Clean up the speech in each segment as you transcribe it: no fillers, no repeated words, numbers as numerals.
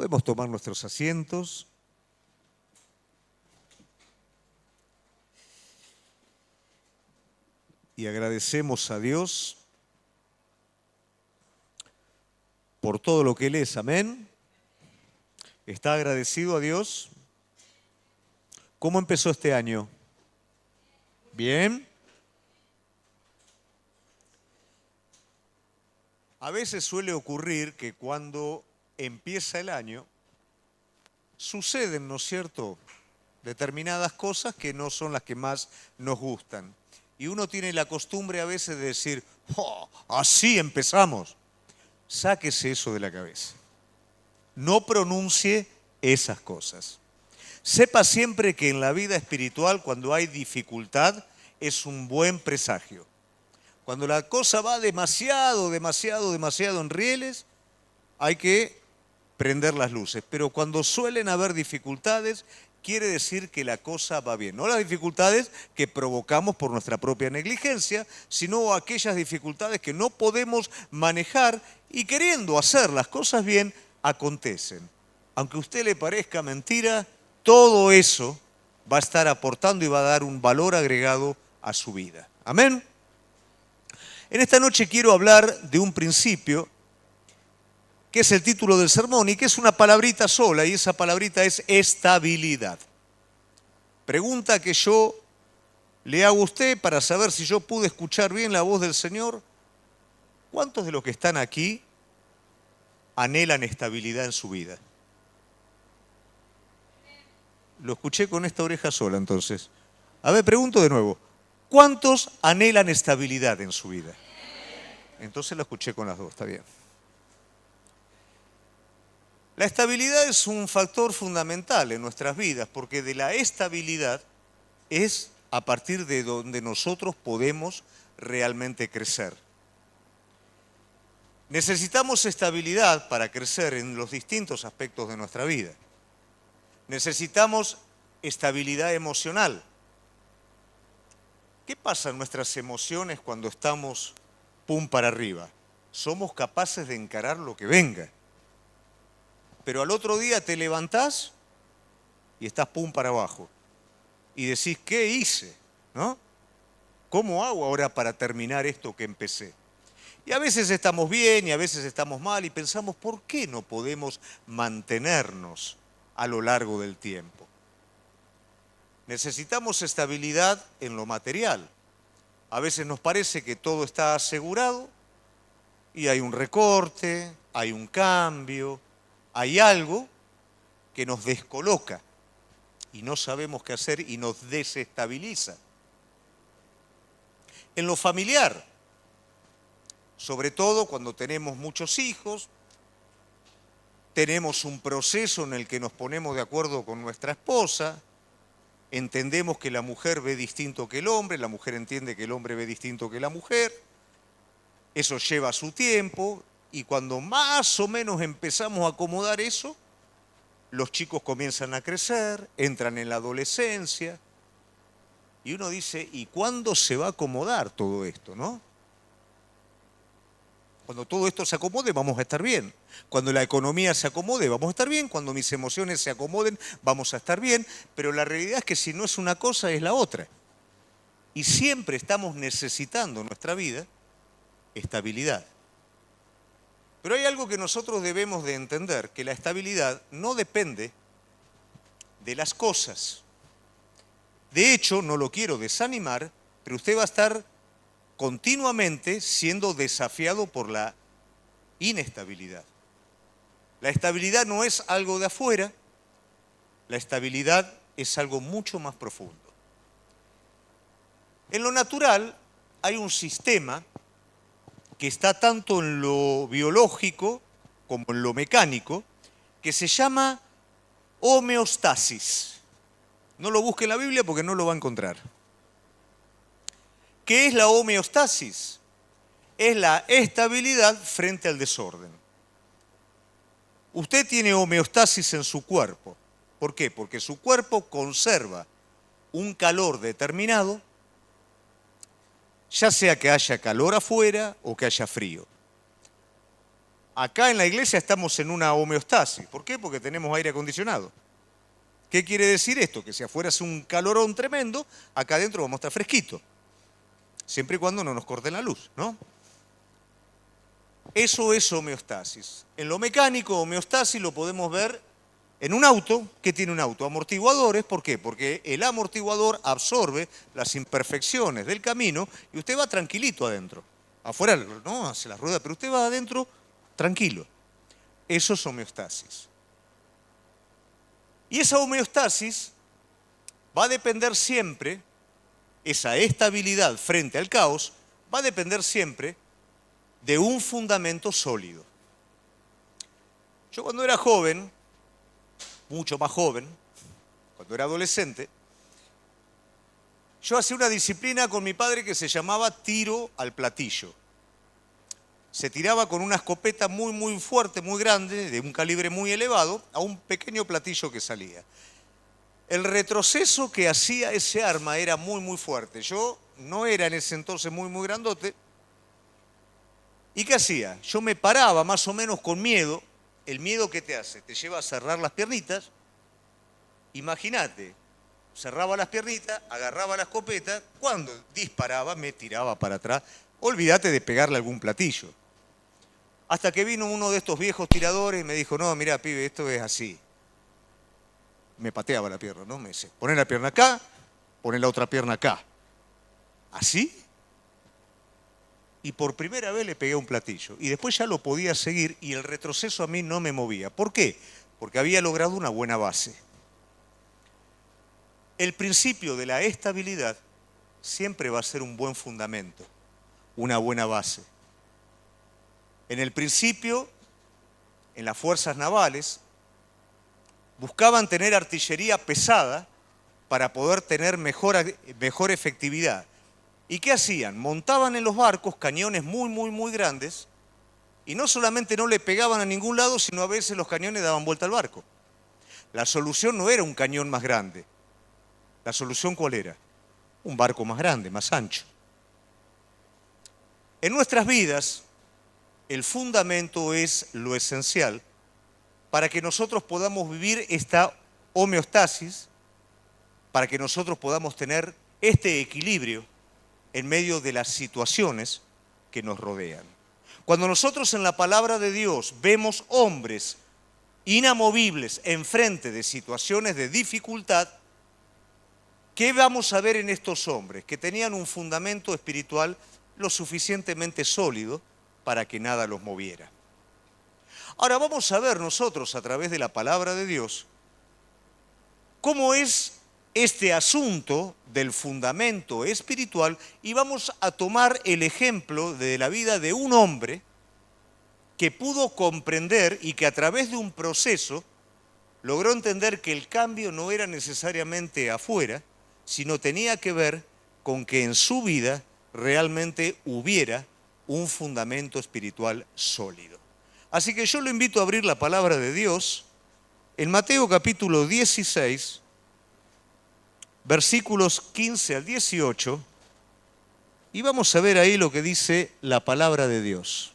Podemos tomar nuestros asientos. Y agradecemos a Dios por todo lo que Él es. Amén. ¿Está agradecido a Dios? ¿Cómo empezó este año? ¿Bien? A veces suele ocurrir que cuando empieza el año, suceden, ¿no es cierto?, determinadas cosas que no son las que más nos gustan. Y uno tiene la costumbre a veces de decir, ¡oh, así empezamos! Sáquese eso de la cabeza. No pronuncie esas cosas. Sepa siempre que en la vida espiritual, cuando hay dificultad, es un buen presagio. Cuando la cosa va demasiado en rieles, hay que prender las luces. Pero cuando suelen haber dificultades, quiere decir que la cosa va bien. No las dificultades que provocamos por nuestra propia negligencia, sino aquellas dificultades que no podemos manejar y queriendo hacer las cosas bien, acontecen. Aunque a usted le parezca mentira, todo eso va a estar aportando y va a dar un valor agregado a su vida. Amén. En esta noche quiero hablar de un principio que es el título del sermón y que es una palabrita sola, y esa palabrita es estabilidad. Pregunta que yo le hago a usted para saber si yo pude escuchar bien la voz del Señor. ¿Cuántos de los que están aquí anhelan estabilidad en su vida? Lo escuché con esta oreja sola, entonces. A ver, pregunto de nuevo. ¿Cuántos anhelan estabilidad en su vida? Entonces lo escuché con las dos, está bien. La estabilidad es un factor fundamental en nuestras vidas, porque de la estabilidad es a partir de donde nosotros podemos realmente crecer. Necesitamos estabilidad para crecer en los distintos aspectos de nuestra vida. Necesitamos estabilidad emocional. ¿Qué pasa en nuestras emociones cuando estamos pum para arriba? Somos capaces de encarar lo que venga. Pero al otro día te levantás y estás pum para abajo. Y decís, ¿qué hice? ¿No? ¿Cómo hago ahora para terminar esto que empecé? Y a veces estamos bien y a veces estamos mal y pensamos, ¿por qué no podemos mantenernos a lo largo del tiempo? Necesitamos estabilidad en lo material. A veces nos parece que todo está asegurado y hay un recorte, hay un cambio, hay algo que nos descoloca y no sabemos qué hacer y nos desestabiliza. En lo familiar, sobre todo cuando tenemos muchos hijos, tenemos un proceso en el que nos ponemos de acuerdo con nuestra esposa, entendemos que la mujer ve distinto que el hombre, la mujer entiende que el hombre ve distinto que la mujer, eso lleva su tiempo y cuando más o menos empezamos a acomodar eso, los chicos comienzan a crecer, entran en la adolescencia y uno dice, ¿y cuándo se va a acomodar todo esto, no? Cuando todo esto se acomode, vamos a estar bien. Cuando la economía se acomode, vamos a estar bien. Cuando mis emociones se acomoden, vamos a estar bien. Pero la realidad es que si no es una cosa, es la otra. Y siempre estamos necesitando en nuestra vida estabilidad. Pero hay algo que nosotros debemos de entender, que la estabilidad no depende de las cosas. De hecho, no lo quiero desanimar, pero usted va a estar continuamente siendo desafiado por la inestabilidad. La estabilidad no es algo de afuera, la estabilidad es algo mucho más profundo. En lo natural hay un sistema que está tanto en lo biológico como en lo mecánico, que se llama homeostasis. No lo busque en la Biblia porque no lo va a encontrar. ¿Qué es la homeostasis? Es la estabilidad frente al desorden. Usted tiene homeostasis en su cuerpo. ¿Por qué? Porque su cuerpo conserva un calor determinado, ya sea que haya calor afuera o que haya frío. Acá en la iglesia estamos en una homeostasis. ¿Por qué? Porque tenemos aire acondicionado. ¿Qué quiere decir esto? Que si afuera hace un calorón tremendo, acá adentro vamos a estar fresquitos. Siempre y cuando no nos corten la luz, ¿no? Eso es homeostasis. En lo mecánico, homeostasis lo podemos ver en un auto. ¿Qué tiene un auto? Amortiguadores. ¿Por qué? Porque el amortiguador absorbe las imperfecciones del camino y usted va tranquilito adentro. Afuera no hace la rueda, pero usted va adentro tranquilo. Eso es homeostasis. Y esa homeostasis va a depender siempre, esa estabilidad frente al caos, va a depender siempre de un fundamento sólido. Yo cuando era joven, mucho más joven, cuando era adolescente, yo hacía una disciplina con mi padre que se llamaba tiro al platillo. Se tiraba con una escopeta muy, muy fuerte, muy grande, de un calibre muy elevado, a un pequeño platillo que salía. El retroceso que hacía ese arma era muy, muy fuerte. Yo no era en ese entonces muy, muy grandote. ¿Y qué hacía? Yo me paraba más o menos con miedo. El miedo que te hace, te lleva a cerrar las piernitas. Imagínate, cerraba las piernitas, agarraba la escopeta, cuando disparaba me tiraba para atrás. Olvídate de pegarle algún platillo. Hasta que vino uno de estos viejos tiradores y me dijo, no, mira, pibe, esto es así. Me pateaba la pierna, ¿no? Me dice, poné la pierna acá, poné la otra pierna acá. ¿Así? Y por primera vez le pegué un platillo. Y después ya lo podía seguir y el retroceso a mí no me movía. ¿Por qué? Porque había logrado una buena base. El principio de la estabilidad siempre va a ser un buen fundamento, una buena base. En el principio, en las fuerzas navales, buscaban tener artillería pesada para poder tener mejor efectividad. ¿Y qué hacían? Montaban en los barcos cañones muy, muy, muy grandes y no solamente no le pegaban a ningún lado, sino a veces los cañones daban vuelta al barco. La solución no era un cañón más grande. ¿La solución cuál era? Un barco más grande, más ancho. En nuestras vidas, el fundamento es lo esencial para que nosotros podamos vivir esta homeostasis, para que nosotros podamos tener este equilibrio en medio de las situaciones que nos rodean. Cuando nosotros en la palabra de Dios vemos hombres inamovibles enfrente de situaciones de dificultad, ¿qué vamos a ver en estos hombres? Que tenían un fundamento espiritual lo suficientemente sólido para que nada los moviera. Ahora vamos a ver nosotros a través de la palabra de Dios cómo es este asunto del fundamento espiritual y vamos a tomar el ejemplo de la vida de un hombre que pudo comprender y que a través de un proceso logró entender que el cambio no era necesariamente afuera, sino tenía que ver con que en su vida realmente hubiera un fundamento espiritual sólido. Así que yo lo invito a abrir la palabra de Dios en Mateo capítulo 16, versículos 15 al 18, y vamos a ver ahí lo que dice la palabra de Dios.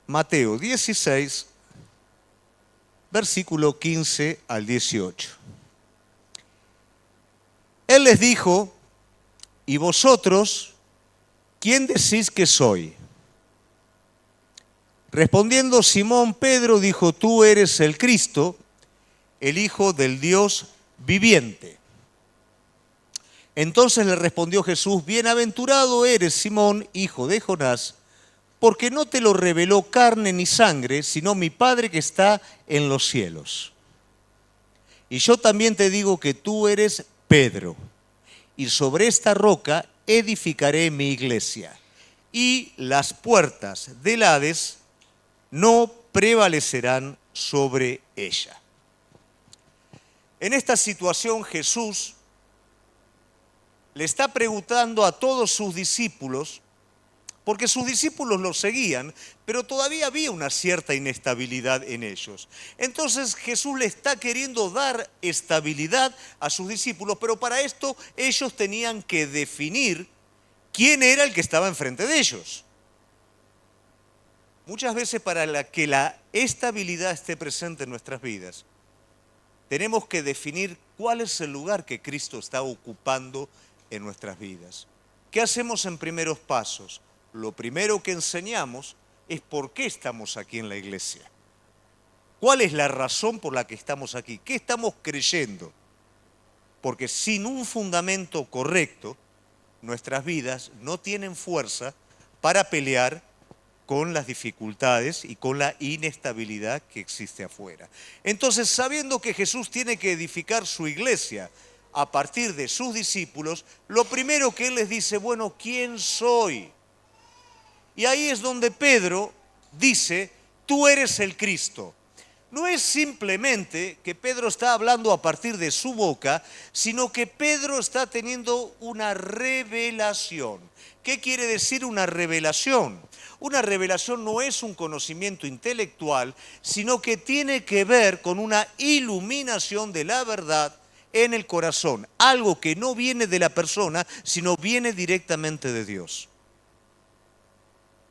Mateo 16, versículo 15 al 18. Él les dijo, ¿y vosotros quién decís que soy? Respondiendo Simón Pedro dijo, tú eres el Cristo, el Hijo del Dios viviente. Entonces le respondió Jesús, bienaventurado eres Simón, hijo de Jonás, porque no te lo reveló carne ni sangre, sino mi Padre que está en los cielos. Y yo también te digo que tú eres Pedro, y sobre esta roca edificaré mi iglesia, y las puertas del Hades no prevalecerán sobre ella. En esta situación Jesús le está preguntando a todos sus discípulos, porque sus discípulos lo seguían, pero todavía había una cierta inestabilidad en ellos. Entonces Jesús le está queriendo dar estabilidad a sus discípulos, pero para esto ellos tenían que definir quién era el que estaba enfrente de ellos. Muchas veces para que la estabilidad esté presente en nuestras vidas, tenemos que definir cuál es el lugar que Cristo está ocupando en nuestras vidas. ¿Qué hacemos en primeros pasos? Lo primero que enseñamos es por qué estamos aquí en la iglesia. ¿Cuál es la razón por la que estamos aquí? ¿Qué estamos creyendo? Porque sin un fundamento correcto, nuestras vidas no tienen fuerza para pelear con las dificultades y con la inestabilidad que existe afuera. Entonces, sabiendo que Jesús tiene que edificar su iglesia a partir de sus discípulos, lo primero que Él les dice, bueno, ¿quién soy? Y ahí es donde Pedro dice, tú eres el Cristo. No es simplemente que Pedro está hablando a partir de su boca, sino que Pedro está teniendo una revelación. ¿Qué quiere decir una revelación? Una revelación no es un conocimiento intelectual, sino que tiene que ver con una iluminación de la verdad en el corazón. Algo que no viene de la persona, sino viene directamente de Dios.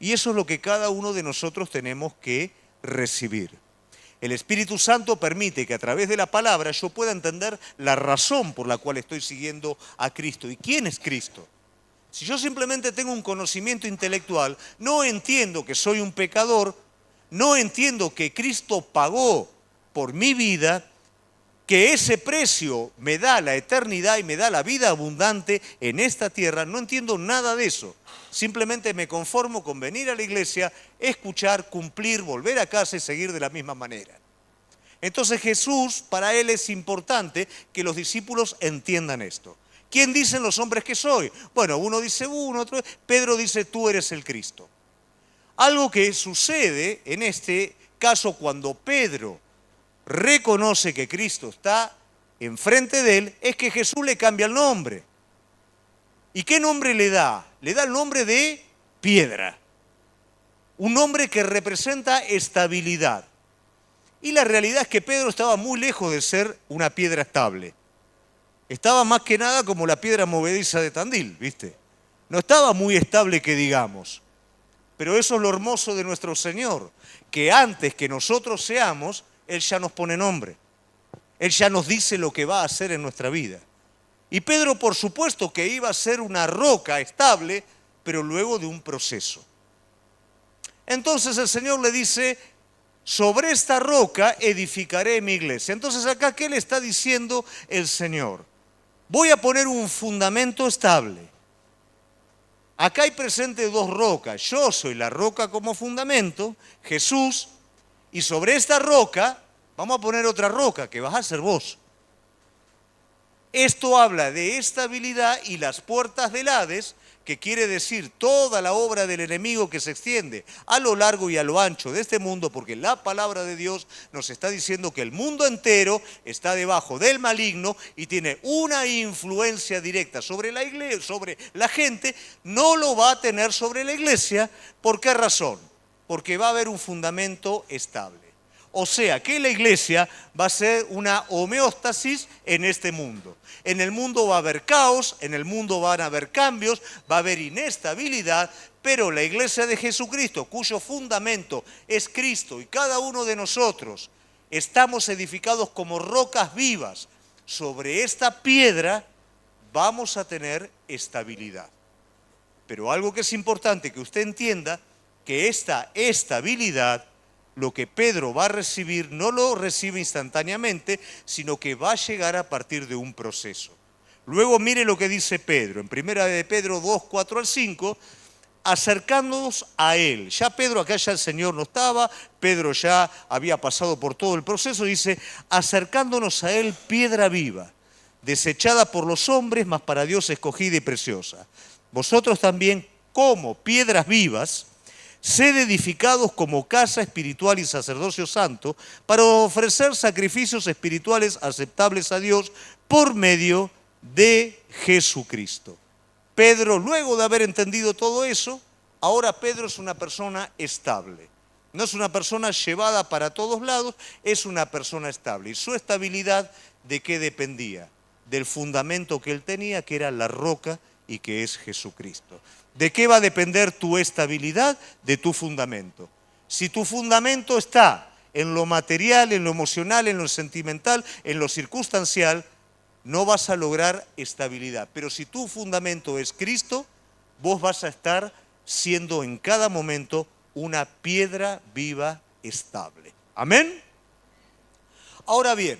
Y eso es lo que cada uno de nosotros tenemos que recibir. El Espíritu Santo permite que a través de la palabra yo pueda entender la razón por la cual estoy siguiendo a Cristo. ¿Y quién es Cristo? Si yo simplemente tengo un conocimiento intelectual, no entiendo que soy un pecador, no entiendo que Cristo pagó por mi vida, que ese precio me da la eternidad y me da la vida abundante en esta tierra, no entiendo nada de eso. Simplemente me conformo con venir a la iglesia, escuchar, cumplir, volver a casa y seguir de la misma manera. Entonces Jesús, para Él es importante que los discípulos entiendan esto. ¿Quién dicen los hombres que soy? Bueno, uno dice uno, otro. Pedro dice, tú eres el Cristo. Algo que sucede en este caso cuando Pedro reconoce que Cristo está enfrente de él, es que Jesús le cambia el nombre. ¿Y qué nombre le da? Le da el nombre de piedra. Un nombre que representa estabilidad. Y la realidad es que Pedro estaba muy lejos de ser una piedra estable. Estaba más que nada como la piedra movediza de Tandil, ¿viste? No estaba muy estable que digamos. Pero eso es lo hermoso de nuestro Señor, que antes que nosotros seamos, Él ya nos pone nombre. Él ya nos dice lo que va a hacer en nuestra vida. Y Pedro, por supuesto, que iba a ser una roca estable, pero luego de un proceso. Entonces el Señor le dice, sobre esta roca edificaré mi iglesia. Entonces acá, ¿qué le está diciendo el Señor? Voy a poner un fundamento estable. Acá hay presente dos rocas. Yo soy la roca como fundamento, Jesús, y sobre esta roca vamos a poner otra roca, que vas a ser vos. Esto habla de estabilidad y las puertas del Hades, que quiere decir toda la obra del enemigo que se extiende a lo largo y a lo ancho de este mundo, porque la palabra de Dios nos está diciendo que el mundo entero está debajo del maligno y tiene una influencia directa sobre la iglesia, sobre la gente, no lo va a tener sobre la iglesia. ¿Por qué razón? Porque va a haber un fundamento estable. O sea, que la iglesia va a ser una homeostasis en este mundo. En el mundo va a haber caos, en el mundo van a haber cambios, va a haber inestabilidad, pero la iglesia de Jesucristo, cuyo fundamento es Cristo y cada uno de nosotros, estamos edificados como rocas vivas. Sobre esta piedra vamos a tener estabilidad. Pero algo que es importante que usted entienda, que esta estabilidad, lo que Pedro va a recibir, no lo recibe instantáneamente, sino que va a llegar a partir de un proceso. Luego mire lo que dice Pedro, en 1 de Pedro 2, 4 al 5, acercándonos a Él. Ya Pedro, acá ya el Señor no estaba, Pedro ya había pasado por todo el proceso, dice, acercándonos a Él, piedra viva, desechada por los hombres, mas para Dios escogida y preciosa. Vosotros también, como piedras vivas, sed edificados como casa espiritual y sacerdocio santo, para ofrecer sacrificios espirituales aceptables a Dios por medio de Jesucristo. Pedro, luego de haber entendido todo eso, ahora Pedro es una persona estable. No es una persona llevada para todos lados, es una persona estable. ¿Y su estabilidad de qué dependía? Del fundamento que él tenía, que era la roca y que es Jesucristo. ¿De qué va a depender tu estabilidad? De tu fundamento. Si tu fundamento está en lo material, en lo emocional, en lo sentimental, en lo circunstancial, no vas a lograr estabilidad. Pero si tu fundamento es Cristo, vos vas a estar siendo en cada momento una piedra viva estable. ¿Amén? Ahora bien,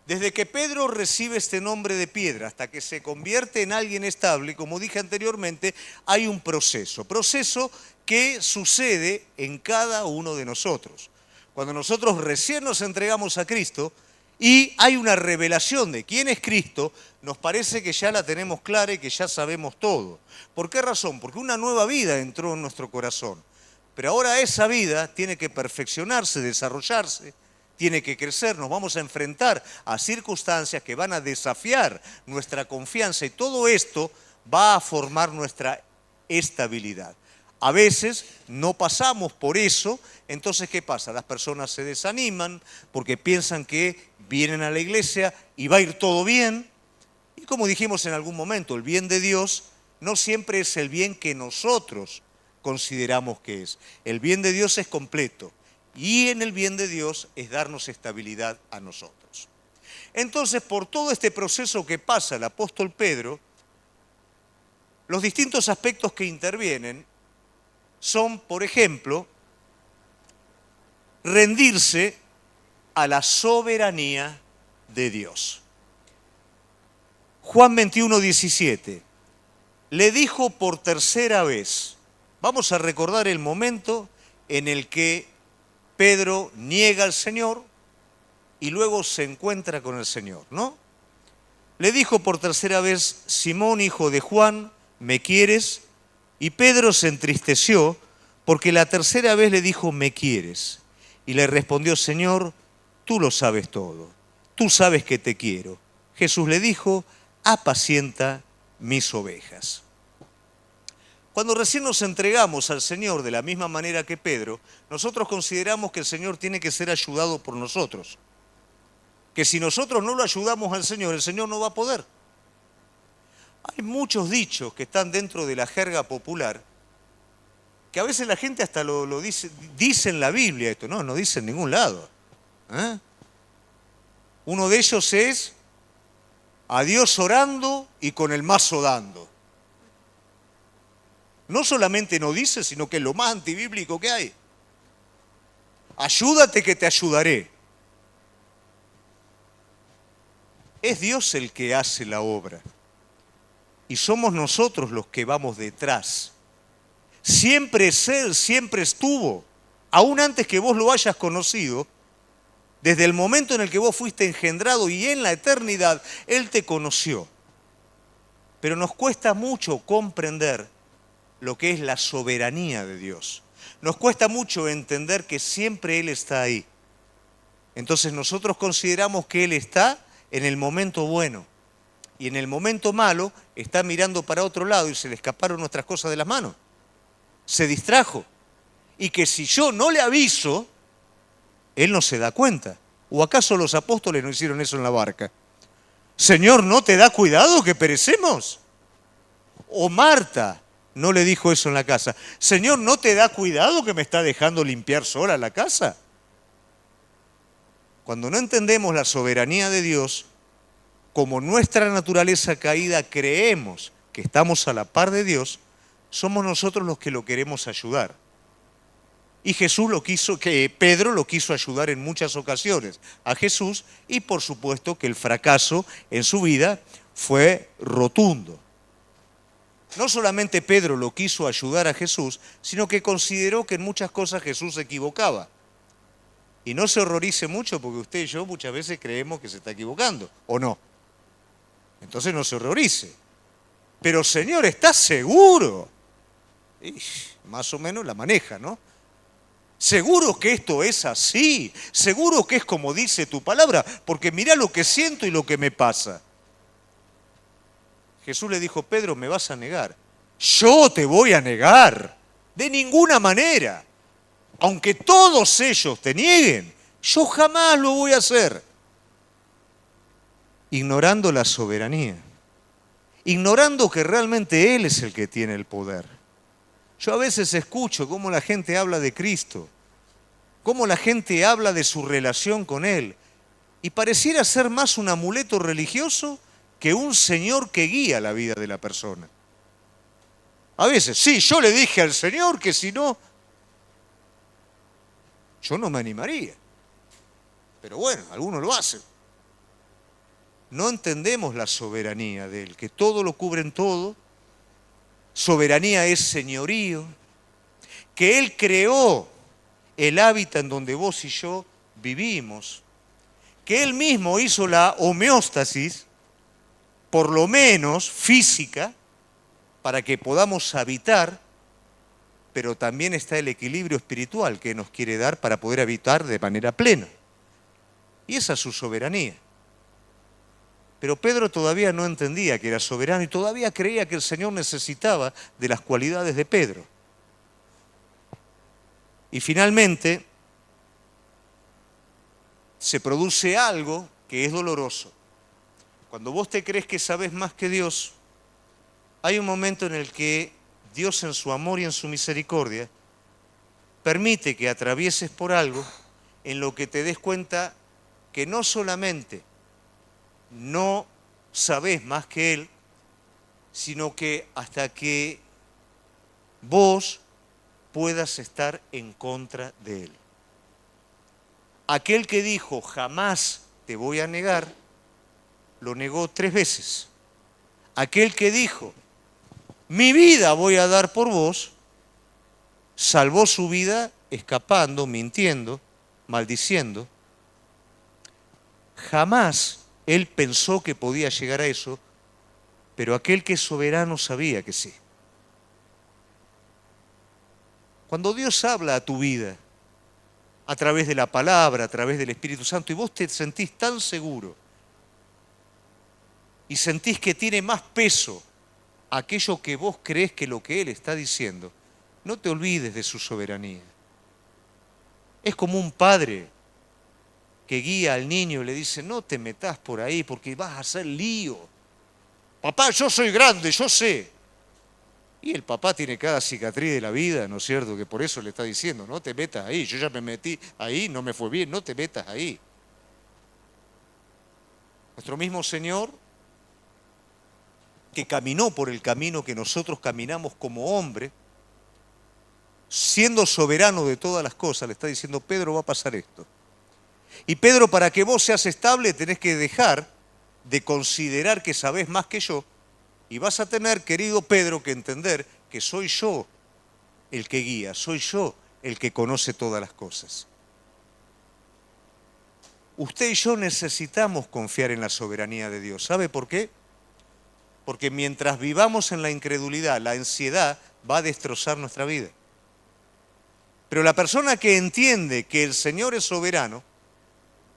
desde que Pedro recibe este nombre de piedra hasta que se convierte en alguien estable, como dije anteriormente, hay un proceso que sucede en cada uno de nosotros. Cuando nosotros recién nos entregamos a Cristo y hay una revelación de quién es Cristo, nos parece que ya la tenemos clara y que ya sabemos todo. ¿Por qué razón? Porque una nueva vida entró en nuestro corazón. Pero ahora esa vida tiene que perfeccionarse, desarrollarse, tiene que crecer, nos vamos a enfrentar a circunstancias que van a desafiar nuestra confianza y todo esto va a formar nuestra estabilidad. A veces no pasamos por eso, entonces ¿qué pasa? Las personas se desaniman porque piensan que vienen a la iglesia y va a ir todo bien. Y como dijimos en algún momento, el bien de Dios no siempre es el bien que nosotros consideramos que es. El bien de Dios es completo. Y en el bien de Dios es darnos estabilidad a nosotros. Entonces, por todo este proceso que pasa el apóstol Pedro, los distintos aspectos que intervienen son, por ejemplo, rendirse a la soberanía de Dios. Juan 21:17, le dijo por tercera vez, vamos a recordar el momento en el que Pedro niega al Señor y luego se encuentra con el Señor, ¿no? Le dijo por tercera vez, Simón, hijo de Juan, ¿me quieres? Y Pedro se entristeció porque la tercera vez le dijo, ¿me quieres? Y le respondió, Señor, tú lo sabes todo, tú sabes que te quiero. Jesús le dijo, apacienta mis ovejas. Cuando recién nos entregamos al Señor de la misma manera que Pedro, nosotros consideramos que el Señor tiene que ser ayudado por nosotros. Que si nosotros no lo ayudamos al Señor, el Señor no va a poder. Hay muchos dichos que están dentro de la jerga popular, que a veces la gente hasta lo dice en la Biblia esto, no dice en ningún lado. Uno de ellos es, a Dios orando y con el mazo dando. No solamente no dice, sino que es lo más antibíblico que hay. Ayúdate que te ayudaré. Es Dios el que hace la obra. Y somos nosotros los que vamos detrás. Siempre es Él, siempre estuvo. Aún antes que vos lo hayas conocido, desde el momento en el que vos fuiste engendrado y en la eternidad, Él te conoció. Pero nos cuesta mucho comprender lo que es la soberanía de Dios. Nos cuesta mucho entender que siempre Él está ahí. Entonces nosotros consideramos que Él está en el momento bueno y en el momento malo está mirando para otro lado y se le escaparon nuestras cosas de las manos. Se distrajo. Y que si yo no le aviso, Él no se da cuenta. ¿O acaso los apóstoles no hicieron eso en la barca? Señor, ¿no te da cuidado que perecemos? O Marta no le dijo eso en la casa. Señor, ¿no te da cuidado que me está dejando limpiar sola la casa? Cuando no entendemos la soberanía de Dios, como nuestra naturaleza caída creemos que estamos a la par de Dios, somos nosotros los que lo queremos ayudar. Y Pedro lo quiso ayudar en muchas ocasiones a Jesús y por supuesto que el fracaso en su vida fue rotundo. No solamente Pedro lo quiso ayudar a Jesús, sino que consideró que en muchas cosas Jesús se equivocaba. Y no se horrorice mucho porque usted y yo muchas veces creemos que se está equivocando, ¿o no? Entonces no se horrorice. Pero Señor, ¿estás seguro? Y más o menos la maneja, ¿no? ¿Seguro que esto es así? ¿Seguro que es como dice tu palabra? Porque mirá lo que siento y lo que me pasa. Jesús le dijo, Pedro, me vas a negar. Yo te voy a negar. De ninguna manera. Aunque todos ellos te nieguen, yo jamás lo voy a hacer. Ignorando la soberanía. Ignorando que realmente Él es el que tiene el poder. Yo a veces escucho cómo la gente habla de Cristo cómo la gente habla de su relación con Él. Y pareciera ser más un amuleto religioso que un Señor que guía la vida de la persona. A veces, sí, yo le dije al Señor que si no, yo no me animaría. Pero bueno, algunos lo hacen. No entendemos la soberanía de Él, que todo lo cubre en todo. Soberanía es señorío. Que Él creó el hábitat en donde vos y yo vivimos. Que Él mismo hizo la homeostasis, por lo menos física, para que podamos habitar, pero también está el equilibrio espiritual que nos quiere dar para poder habitar de manera plena. Y esa es su soberanía. Pero Pedro todavía no entendía que era soberano y todavía creía que el Señor necesitaba de las cualidades de Pedro. Y finalmente se produce algo que es doloroso. Cuando vos te crees que sabés más que Dios, hay un momento en el que Dios en su amor y en su misericordia permite que atravieses por algo en lo que te des cuenta que no solamente no sabés más que Él, sino que hasta que vos puedas estar en contra de Él. Aquel que dijo, jamás te voy a negar, lo negó 3 veces. Aquel que dijo, mi vida voy a dar por vos, salvó su vida escapando, mintiendo, maldiciendo. Jamás él pensó que podía llegar a eso, pero aquel que es soberano sabía que sí. Cuando Dios habla a tu vida, a través de la palabra, a través del Espíritu Santo, y vos te sentís tan seguro, y sentís que tiene más peso aquello que vos creés que lo que Él está diciendo, no te olvides de su soberanía. Es como un padre que guía al niño y le dice, no te metas por ahí porque vas a hacer lío. Papá, yo soy grande, yo sé. Y el papá tiene cada cicatriz de la vida, ¿no es cierto? Que por eso le está diciendo, no te metas ahí. Yo ya me metí ahí, no me fue bien, no te metas ahí. Nuestro mismo Señor, que caminó por el camino que nosotros caminamos como hombre, siendo soberano de todas las cosas, le está diciendo, Pedro, va a pasar esto. Y Pedro, para que vos seas estable, tenés que dejar de considerar que sabés más que yo, y vas a tener, querido Pedro, que entender que soy yo el que guía, soy yo el que conoce todas las cosas. Usted y yo necesitamos confiar en la soberanía de Dios. ¿Sabe por qué? Porque mientras vivamos en la incredulidad, la ansiedad va a destrozar nuestra vida. Pero la persona que entiende que el Señor es soberano,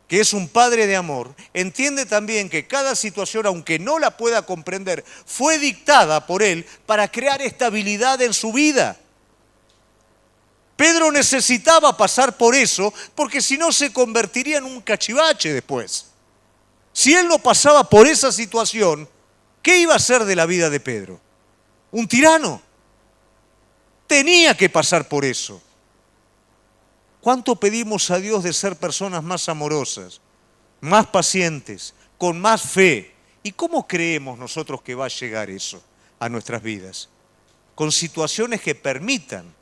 que es un Padre de amor, entiende también que cada situación, aunque no la pueda comprender, fue dictada por Él para crear estabilidad en su vida. Pedro necesitaba pasar por eso, porque si no se convertiría en un cachivache después. Si él no pasaba por esa situación, ¿qué iba a ser de la vida de Pedro? ¿Un tirano? Tenía que pasar por eso. ¿Cuánto pedimos a Dios de ser personas más amorosas, más pacientes, con más fe? ¿Y cómo creemos nosotros que va a llegar eso a nuestras vidas? Con situaciones que permitan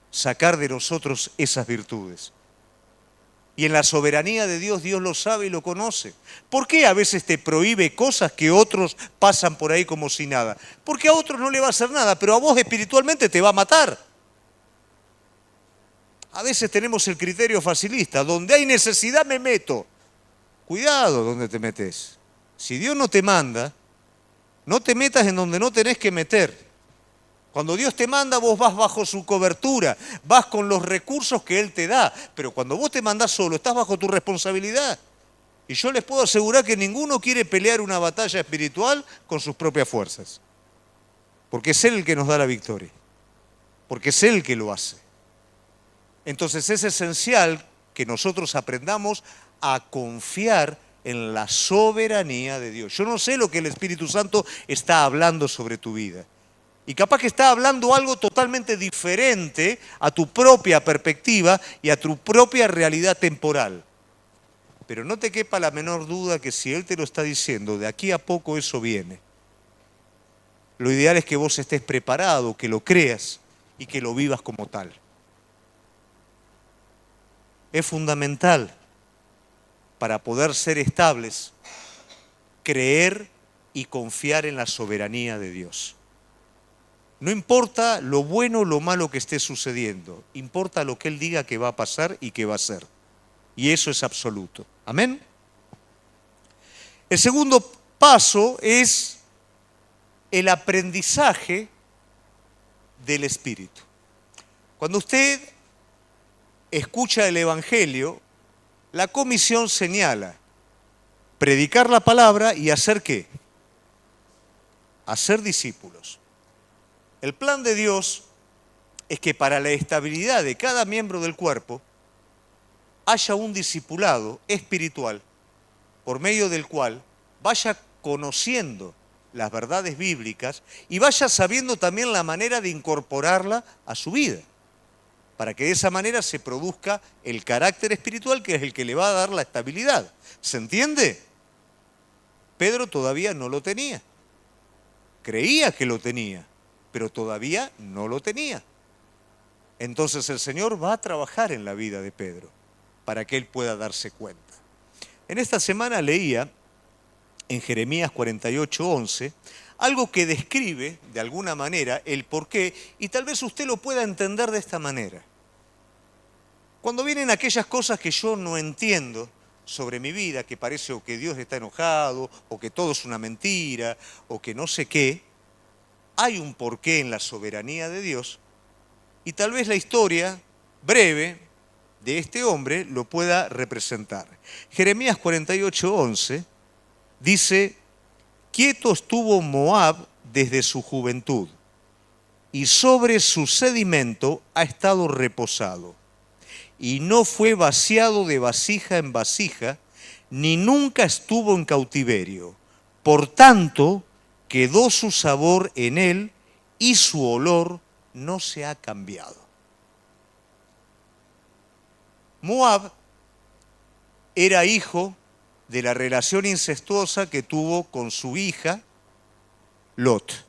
sacar de nosotros esas virtudes. Y en la soberanía de Dios, Dios lo sabe y lo conoce. ¿Por qué a veces te prohíbe cosas que otros pasan por ahí como si nada? Porque a otros no le va a hacer nada, pero a vos espiritualmente te va a matar. A veces tenemos el criterio facilista, donde hay necesidad me meto. Cuidado donde te metes. Si Dios no te manda, no te metas en donde no tenés que meter. Cuando Dios te manda, vos vas bajo su cobertura, vas con los recursos que Él te da. Pero cuando vos te mandás solo, estás bajo tu responsabilidad. Y yo les puedo asegurar que ninguno quiere pelear una batalla espiritual con sus propias fuerzas. Porque es Él el que nos da la victoria. Porque es Él el que lo hace. Entonces es esencial que nosotros aprendamos a confiar en la soberanía de Dios. Yo no sé lo que el Espíritu Santo está hablando sobre tu vida. Y capaz que está hablando algo totalmente diferente a tu propia perspectiva y a tu propia realidad temporal. Pero no te quepa la menor duda que si Él te lo está diciendo, de aquí a poco eso viene. Lo ideal es que vos estés preparado, que lo creas y que lo vivas como tal. Es fundamental para poder ser estables, creer y confiar en la soberanía de Dios. No importa lo bueno o lo malo que esté sucediendo, importa lo que Él diga que va a pasar y que va a ser. Y eso es absoluto. ¿Amén? El segundo paso es el aprendizaje del Espíritu. Cuando usted escucha el Evangelio, la comisión señala predicar la palabra y hacer ¿qué? Hacer discípulos. El plan de Dios es que para la estabilidad de cada miembro del cuerpo haya un discipulado espiritual por medio del cual vaya conociendo las verdades bíblicas y vaya sabiendo también la manera de incorporarla a su vida, para que de esa manera se produzca el carácter espiritual que es el que le va a dar la estabilidad. ¿Se entiende? Pedro todavía no lo tenía. Creía que lo tenía, pero todavía no lo tenía. Entonces el Señor va a trabajar en la vida de Pedro para que él pueda darse cuenta. En esta semana leía en Jeremías 48:11 algo que describe de alguna manera el porqué y tal vez usted lo pueda entender de esta manera. Cuando vienen aquellas cosas que yo no entiendo sobre mi vida, que parece o que Dios está enojado, o que todo es una mentira, o que no sé qué, hay un porqué en la soberanía de Dios y tal vez la historia breve de este hombre lo pueda representar. Jeremías 48:11 dice: quieto estuvo Moab desde su juventud, y sobre su sedimento ha estado reposado, y no fue vaciado de vasija en vasija, ni nunca estuvo en cautiverio. Por tanto, quedó su sabor en él, y su olor no se ha cambiado. Moab era hijo de la relación incestuosa que tuvo con su hija Lot.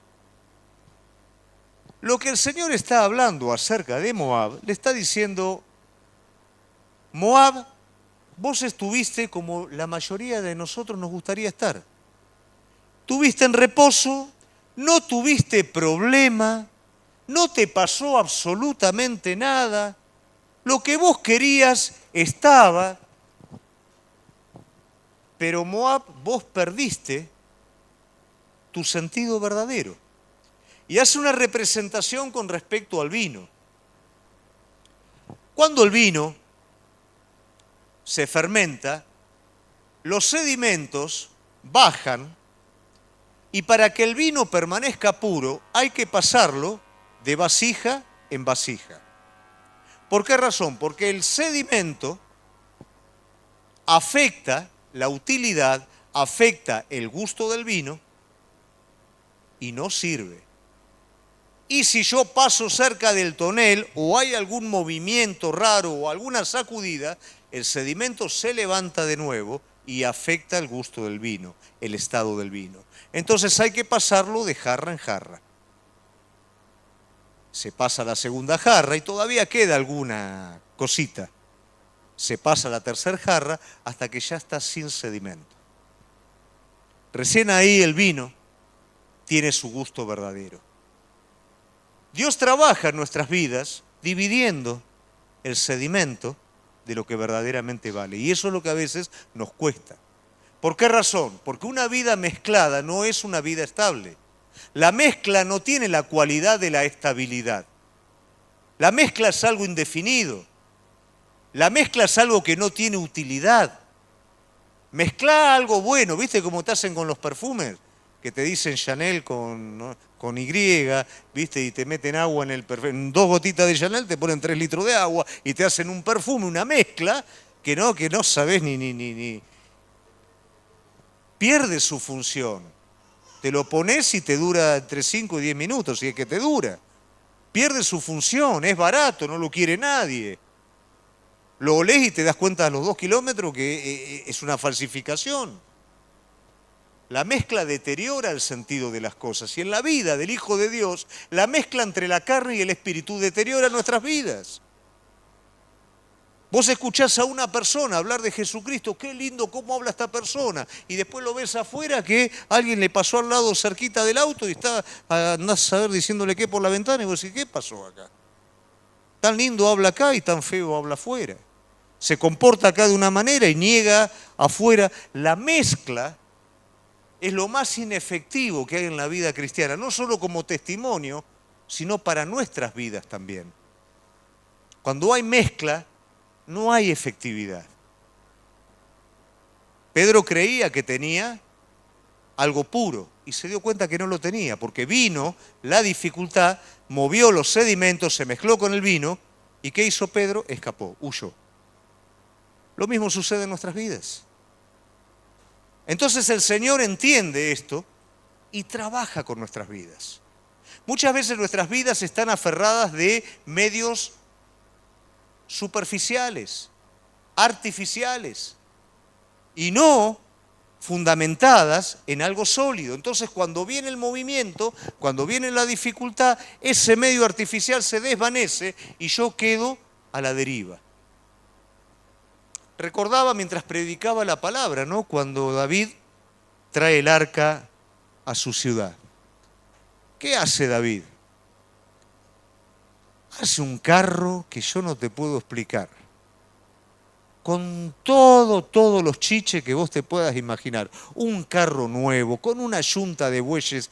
Lo que el Señor está hablando acerca de Moab, le está diciendo: Moab, vos estuviste como la mayoría de nosotros nos gustaría estar. Tuviste en reposo, no tuviste problema, no te pasó absolutamente nada. Lo que vos querías estaba, pero Moab, vos perdiste tu sentido verdadero. Y hace una representación con respecto al vino. Cuando el vino se fermenta, los sedimentos bajan y para que el vino permanezca puro hay que pasarlo de vasija en vasija. ¿Por qué razón? Porque el sedimento afecta la utilidad, afecta el gusto del vino y no sirve. Y si yo paso cerca del tonel o hay algún movimiento raro o alguna sacudida, el sedimento se levanta de nuevo y afecta el gusto del vino, el estado del vino. Entonces hay que pasarlo de jarra en jarra. Se pasa la segunda jarra y todavía queda alguna cosita. Se pasa la tercera jarra hasta que ya está sin sedimento. Recién ahí el vino tiene su gusto verdadero. Dios trabaja en nuestras vidas dividiendo el sedimento de lo que verdaderamente vale. Y eso es lo que a veces nos cuesta. ¿Por qué razón? Porque una vida mezclada no es una vida estable. La mezcla no tiene la cualidad de la estabilidad. La mezcla es algo indefinido. La mezcla es algo que no tiene utilidad. Mezcla algo bueno, ¿viste cómo te hacen con los perfumes? Que te dicen Chanel con Y, ¿viste? Y te meten agua en el perfume. En 2 gotitas de Chanel te ponen 3 litros de agua y te hacen un perfume, una mezcla que no sabés ni pierde su función. Te lo pones y te dura entre 5 y 10 minutos, si es que te dura. Pierde su función, es barato, no lo quiere nadie. Lo olés y te das cuenta a los 2 kilómetros que es una falsificación. La mezcla deteriora el sentido de las cosas. Y en la vida del Hijo de Dios, la mezcla entre la carne y el espíritu deteriora nuestras vidas. Vos escuchás a una persona hablar de Jesucristo, qué lindo cómo habla esta persona, y después lo ves afuera que alguien le pasó al lado cerquita del auto y está, andás a ver diciéndole qué por la ventana, y vos decís, ¿qué pasó acá? Tan lindo habla acá y tan feo habla afuera. Se comporta acá de una manera y niega afuera. La mezcla es lo más inefectivo que hay en la vida cristiana, no solo como testimonio, sino para nuestras vidas también. Cuando hay mezcla, no hay efectividad. Pedro creía que tenía algo puro y se dio cuenta que no lo tenía, porque vino la dificultad, movió los sedimentos, se mezcló con el vino, ¿y qué hizo Pedro? Escapó, huyó. Lo mismo sucede en nuestras vidas. Entonces el Señor entiende esto y trabaja con nuestras vidas. Muchas veces nuestras vidas están aferradas de medios superficiales, artificiales, y no fundamentadas en algo sólido. Entonces, cuando viene el movimiento, cuando viene la dificultad, ese medio artificial se desvanece y yo quedo a la deriva. Recordaba mientras predicaba la palabra, ¿no? Cuando David trae el arca a su ciudad. ¿Qué hace David? Hace un carro que yo no te puedo explicar. Con todos los chiches que vos te puedas imaginar. Un carro nuevo, con una yunta de bueyes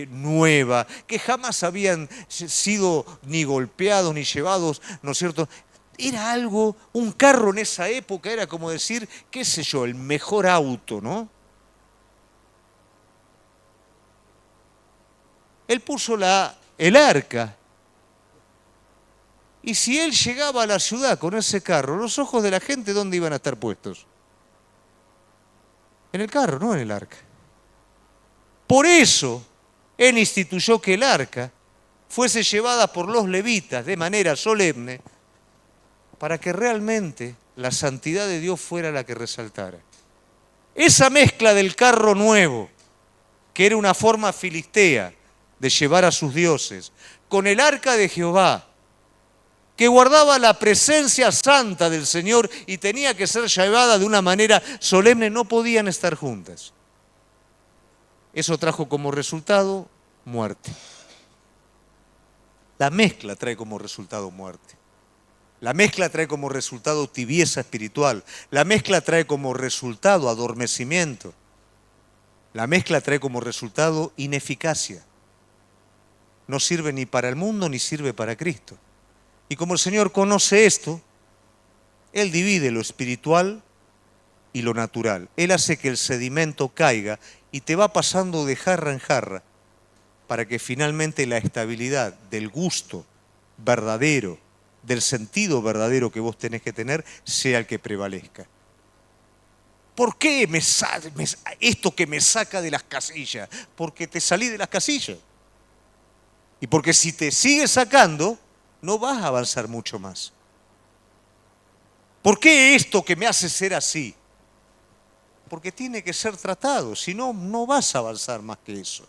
nueva, que jamás habían sido ni golpeados ni llevados, ¿no es cierto? Era algo, un carro en esa época era como decir, qué sé yo, el mejor auto, ¿no? Él puso el arca. Y si él llegaba a la ciudad con ese carro, los ojos de la gente, ¿dónde iban a estar puestos? En el carro, no en el arca. Por eso, él instituyó que el arca fuese llevada por los levitas de manera solemne, para que realmente la santidad de Dios fuera la que resaltara. Esa mezcla del carro nuevo, que era una forma filistea de llevar a sus dioses, con el arca de Jehová, que guardaba la presencia santa del Señor y tenía que ser llevada de una manera solemne, no podían estar juntas. Eso trajo como resultado muerte. La mezcla trae como resultado muerte. La mezcla trae como resultado tibieza espiritual. La mezcla trae como resultado adormecimiento. La mezcla trae como resultado ineficacia. No sirve ni para el mundo ni sirve para Cristo. Y como el Señor conoce esto, Él divide lo espiritual y lo natural. Él hace que el sedimento caiga y te va pasando de jarra en jarra para que finalmente la estabilidad del gusto verdadero, del sentido verdadero que vos tenés que tener, sea el que prevalezca. ¿Por qué esto que me saca de las casillas? Porque te salí de las casillas. Y porque si te sigues sacando, no vas a avanzar mucho más. ¿Por qué esto que me hace ser así? Porque tiene que ser tratado, si no, no vas a avanzar más que eso.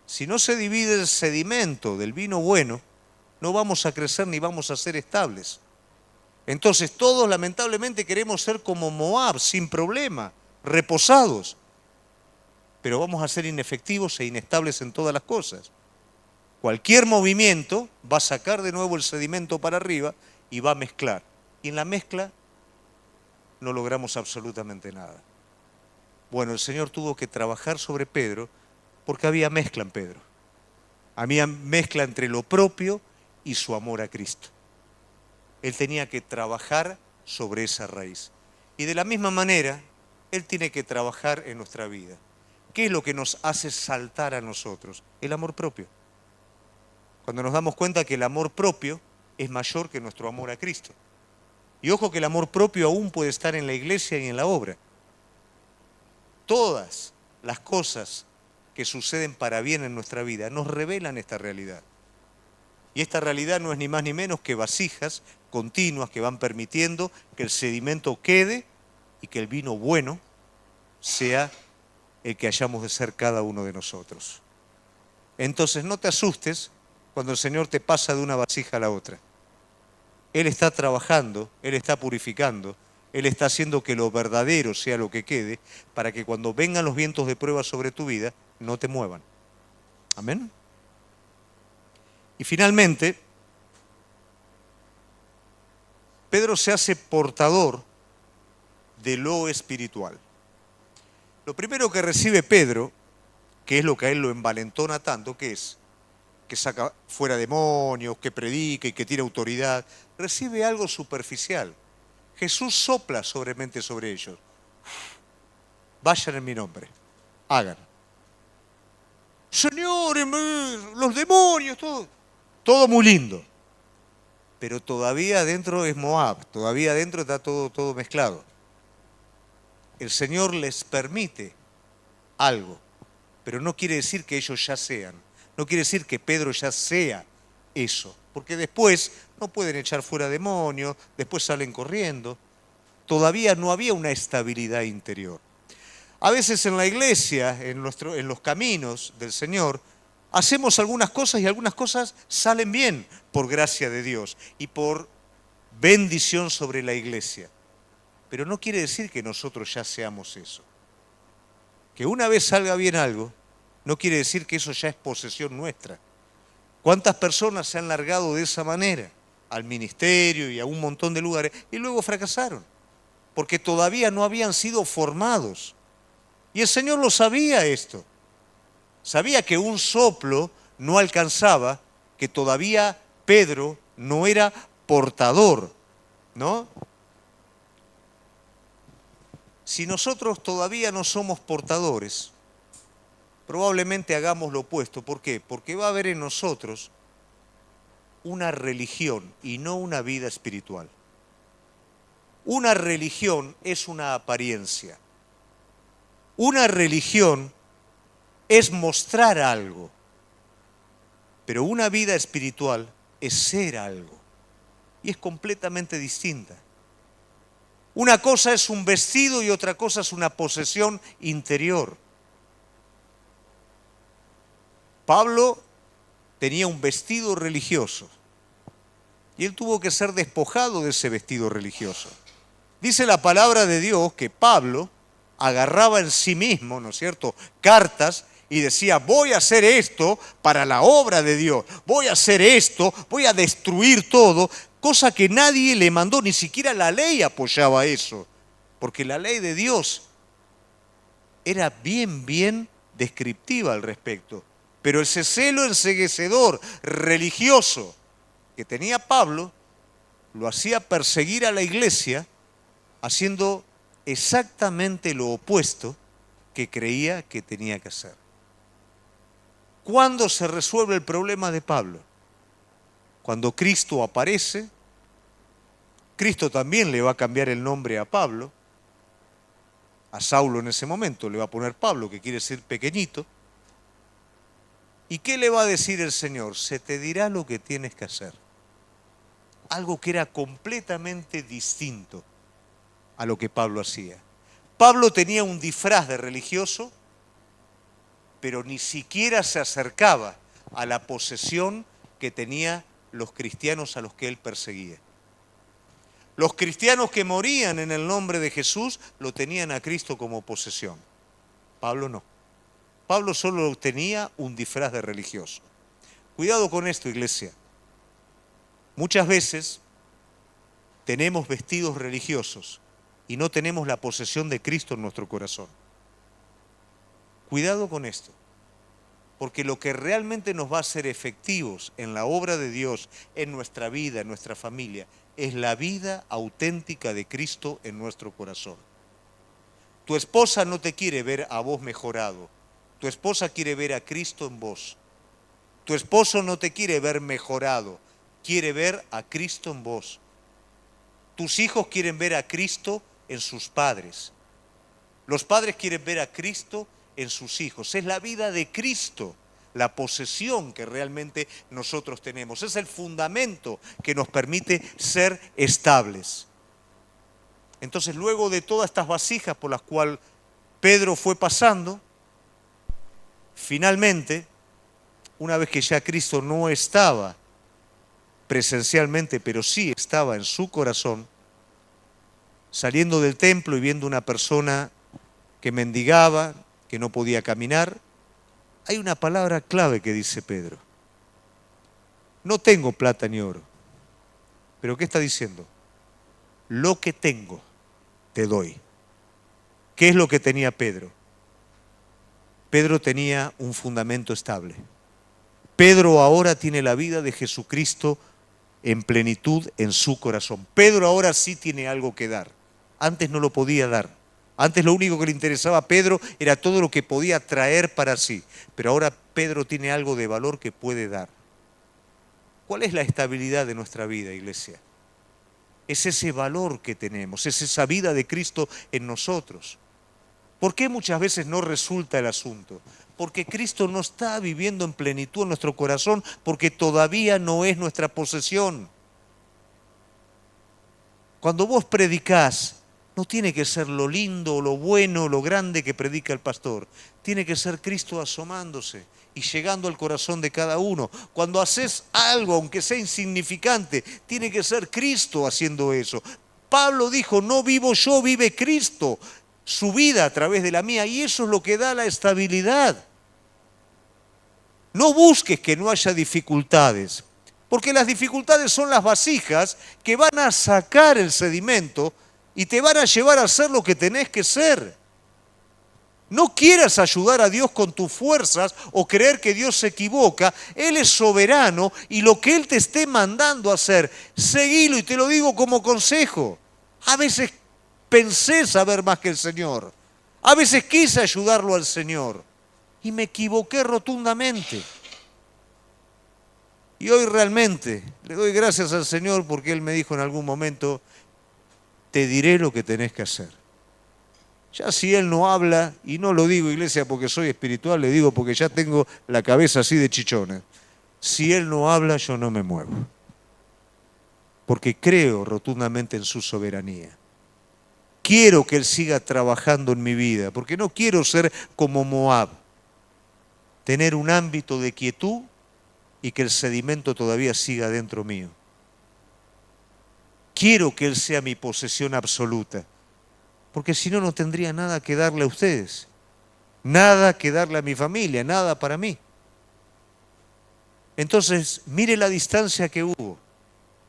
Si no se divide el sedimento del vino bueno, no vamos a crecer ni vamos a ser estables. Entonces todos lamentablemente queremos ser como Moab, sin problema, reposados. Pero vamos a ser inefectivos e inestables en todas las cosas. Cualquier movimiento va a sacar de nuevo el sedimento para arriba y va a mezclar. Y en la mezcla no logramos absolutamente nada. Bueno, el Señor tuvo que trabajar sobre Pedro porque había mezcla en Pedro. Había mezcla entre lo propio y su amor a Cristo. Él tenía que trabajar sobre esa raíz. Y de la misma manera, Él tiene que trabajar en nuestra vida. ¿Qué es lo que nos hace saltar a nosotros? El amor propio. Cuando nos damos cuenta que el amor propio es mayor que nuestro amor a Cristo. Y ojo que el amor propio aún puede estar en la iglesia y en la obra. Todas las cosas que suceden para bien en nuestra vida nos revelan esta realidad. Y esta realidad no es ni más ni menos que vasijas continuas que van permitiendo que el sedimento quede y que el vino bueno sea el que hayamos de ser cada uno de nosotros. Entonces no te asustes cuando el Señor te pasa de una vasija a la otra. Él está trabajando, Él está purificando, Él está haciendo que lo verdadero sea lo que quede, para que cuando vengan los vientos de prueba sobre tu vida, no te muevan. Amén. Y finalmente, Pedro se hace portador de lo espiritual. Lo primero que recibe Pedro, que es lo que a él lo envalentona tanto, que es que saca fuera demonios, que predica y que tiene autoridad, recibe algo superficial. Jesús sopla sobremente sobre ellos. Vayan en mi nombre, hagan. Señor, los demonios, todo muy lindo. Pero todavía adentro es Moab, todavía adentro está todo mezclado. El Señor les permite algo, pero no quiere decir que ellos ya sean. No quiere decir que Pedro ya sea eso, porque después no pueden echar fuera demonios, después salen corriendo. Todavía no había una estabilidad interior. A veces en la iglesia, en los caminos del Señor, hacemos algunas cosas y algunas cosas salen bien por gracia de Dios y por bendición sobre la iglesia. Pero no quiere decir que nosotros ya seamos eso. Que una vez salga bien algo, no quiere decir que eso ya es posesión nuestra. ¿Cuántas personas se han largado de esa manera al ministerio y a un montón de lugares y luego fracasaron? Porque todavía no habían sido formados. Y el Señor lo sabía esto. Sabía que un soplo no alcanzaba, que todavía Pedro no era portador, ¿no? Si nosotros todavía no somos portadores, probablemente hagamos lo opuesto. ¿Por qué? Porque va a haber en nosotros una religión y no una vida espiritual. Una religión es una apariencia. Una religión es mostrar algo, pero una vida espiritual es ser algo y es completamente distinta. Una cosa es un vestido y otra cosa es una posesión interior. Pablo tenía un vestido religioso y él tuvo que ser despojado de ese vestido religioso. Dice la palabra de Dios que Pablo agarraba en sí mismo, ¿no es cierto?, cartas y decía, voy a hacer esto para la obra de Dios, voy a hacer esto, voy a destruir todo, cosa que nadie le mandó, ni siquiera la ley apoyaba eso, porque la ley de Dios era bien descriptiva al respecto. Pero ese celo enceguecedor, religioso, que tenía Pablo, lo hacía perseguir a la iglesia, haciendo exactamente lo opuesto que creía que tenía que hacer. ¿Cuándo se resuelve el problema de Pablo? Cuando Cristo aparece. Cristo también le va a cambiar el nombre a Pablo. A Saulo en ese momento le va a poner Pablo, que quiere decir pequeñito. ¿Y qué le va a decir el Señor? Se te dirá lo que tienes que hacer. Algo que era completamente distinto a lo que Pablo hacía. Pablo tenía un disfraz de religioso, pero ni siquiera se acercaba a la posesión que tenían los cristianos a los que él perseguía. Los cristianos que morían en el nombre de Jesús lo tenían a Cristo como posesión. Pablo no. Pablo solo tenía un disfraz de religioso. Cuidado con esto, iglesia. Muchas veces tenemos vestidos religiosos y no tenemos la posesión de Cristo en nuestro corazón. Cuidado con esto, porque lo que realmente nos va a hacer efectivos en la obra de Dios, en nuestra vida, en nuestra familia, es la vida auténtica de Cristo en nuestro corazón. Tu esposa no te quiere ver a vos mejorado, tu esposa quiere ver a Cristo en vos. Tu esposo no te quiere ver mejorado, quiere ver a Cristo en vos. Tus hijos quieren ver a Cristo en sus padres. Los padres quieren ver a Cristo en sus hijos. Es la vida de Cristo, la posesión que realmente nosotros tenemos. Es el fundamento que nos permite ser estables. Entonces, luego de todas estas vasijas por las cuales Pedro fue pasando, finalmente, una vez que ya Cristo no estaba presencialmente, pero sí estaba en su corazón, saliendo del templo y viendo una persona que mendigaba, que no podía caminar, hay una palabra clave que dice Pedro. No tengo plata ni oro. ¿Pero qué está diciendo? Lo que tengo, te doy. ¿Qué es lo que tenía Pedro? Pedro tenía un fundamento estable. Pedro ahora tiene la vida de Jesucristo en plenitud en su corazón. Pedro ahora sí tiene algo que dar. Antes no lo podía dar. Antes lo único que le interesaba a Pedro era todo lo que podía traer para sí. Pero ahora Pedro tiene algo de valor que puede dar. ¿Cuál es la estabilidad de nuestra vida, iglesia? Es ese valor que tenemos, es esa vida de Cristo en nosotros. ¿Por qué muchas veces no resulta el asunto? Porque Cristo no está viviendo en plenitud en nuestro corazón, porque todavía no es nuestra posesión. Cuando vos predicás, no tiene que ser lo lindo, lo bueno, lo grande que predica el pastor. Tiene que ser Cristo asomándose y llegando al corazón de cada uno. Cuando haces algo, aunque sea insignificante, tiene que ser Cristo haciendo eso. Pablo dijo, no vivo yo, vive Cristo, su vida a través de la mía, y eso es lo que da la estabilidad. No busques que no haya dificultades, porque las dificultades son las vasijas que van a sacar el sedimento y te van a llevar a ser lo que tenés que ser. No quieras ayudar a Dios con tus fuerzas o creer que Dios se equivoca. Él es soberano y lo que Él te esté mandando a hacer, seguilo, y te lo digo como consejo. A veces pensé saber más que el Señor. A veces quise ayudarlo al Señor y me equivoqué rotundamente. Y hoy realmente le doy gracias al Señor porque Él me dijo en algún momento, te diré lo que tenés que hacer. Ya si Él no habla, y no lo digo, iglesia, porque soy espiritual, le digo porque ya tengo la cabeza así de chichona. Si Él no habla, yo no me muevo. Porque creo rotundamente en su soberanía. Quiero que Él siga trabajando en mi vida, porque no quiero ser como Moab. Tener un ámbito de quietud y que el sedimento todavía siga dentro mío. Quiero que Él sea mi posesión absoluta, porque si no, no tendría nada que darle a ustedes, nada que darle a mi familia, nada para mí. Entonces, mire la distancia que hubo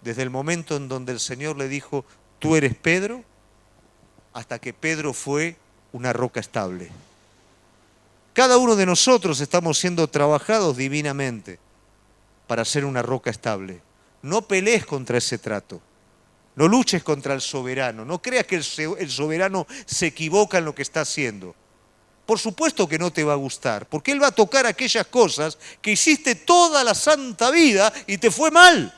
desde el momento en donde el Señor le dijo, tú eres Pedro, hasta que Pedro fue una roca estable. Cada uno de nosotros estamos siendo trabajados divinamente para ser una roca estable. No pelees contra ese trato. No luches contra el soberano. No creas que el soberano se equivoca en lo que está haciendo. Por supuesto que no te va a gustar, porque Él va a tocar aquellas cosas que hiciste toda la santa vida y te fue mal.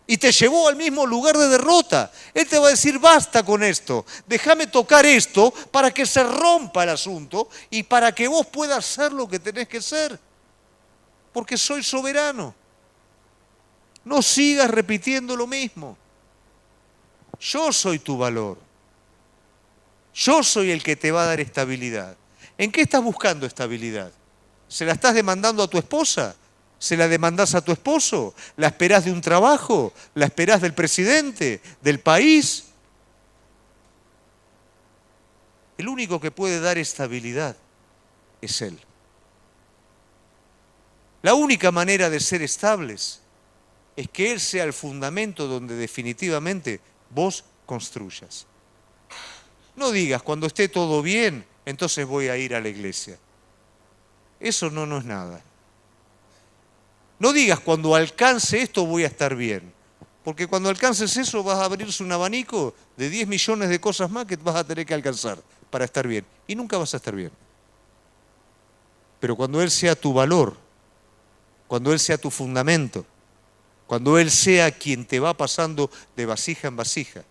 Y te llevó al mismo lugar de derrota. Él te va a decir, basta con esto. Déjame tocar esto para que se rompa el asunto y para que vos puedas ser lo que tenés que ser. Porque soy soberano. No sigas repitiendo lo mismo. Yo soy tu valor. Yo soy el que te va a dar estabilidad. ¿En qué estás buscando estabilidad? ¿Se la estás demandando a tu esposa? ¿Se la demandás a tu esposo? ¿La esperás de un trabajo? ¿La esperás del presidente? ¿Del país? El único que puede dar estabilidad es Él. La única manera de ser estables es que Él sea el fundamento donde definitivamente vos construyas. No digas, cuando esté todo bien, entonces voy a ir a la iglesia. Eso no es nada. No digas, cuando alcance esto voy a estar bien. Porque cuando alcances eso vas a abrirse un abanico de 10 millones de cosas más que vas a tener que alcanzar para estar bien. Y nunca vas a estar bien. Pero cuando Él sea tu valor, cuando Él sea tu fundamento, cuando Él sea quien te va pasando de vasija en vasija,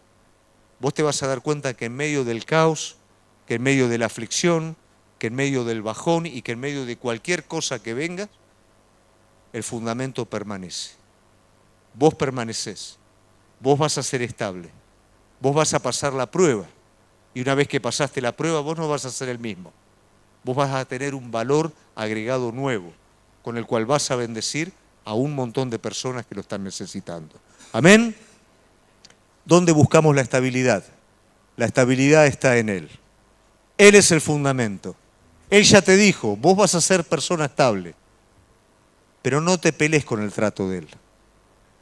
vos te vas a dar cuenta que en medio del caos, que en medio de la aflicción, que en medio del bajón y que en medio de cualquier cosa que venga, el fundamento permanece. Vos permanecés, vos vas a ser estable, vos vas a pasar la prueba y una vez que pasaste la prueba vos no vas a ser el mismo. Vos vas a tener un valor agregado nuevo con el cual vas a bendecir a un montón de personas que lo están necesitando. Amén. ¿Dónde buscamos la estabilidad? La estabilidad está en Él. Él es el fundamento. Él ya te dijo, vos vas a ser persona estable, pero no te pelees con el trato de Él.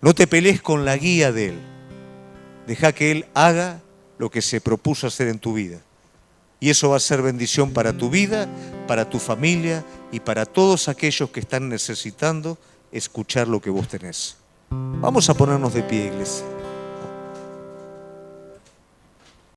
No te pelees con la guía de Él. Deja que Él haga lo que se propuso hacer en tu vida. Y eso va a ser bendición para tu vida, para tu familia y para todos aquellos que están necesitando escuchar lo que vos tenés. Vamos a ponernos de pie, iglesia.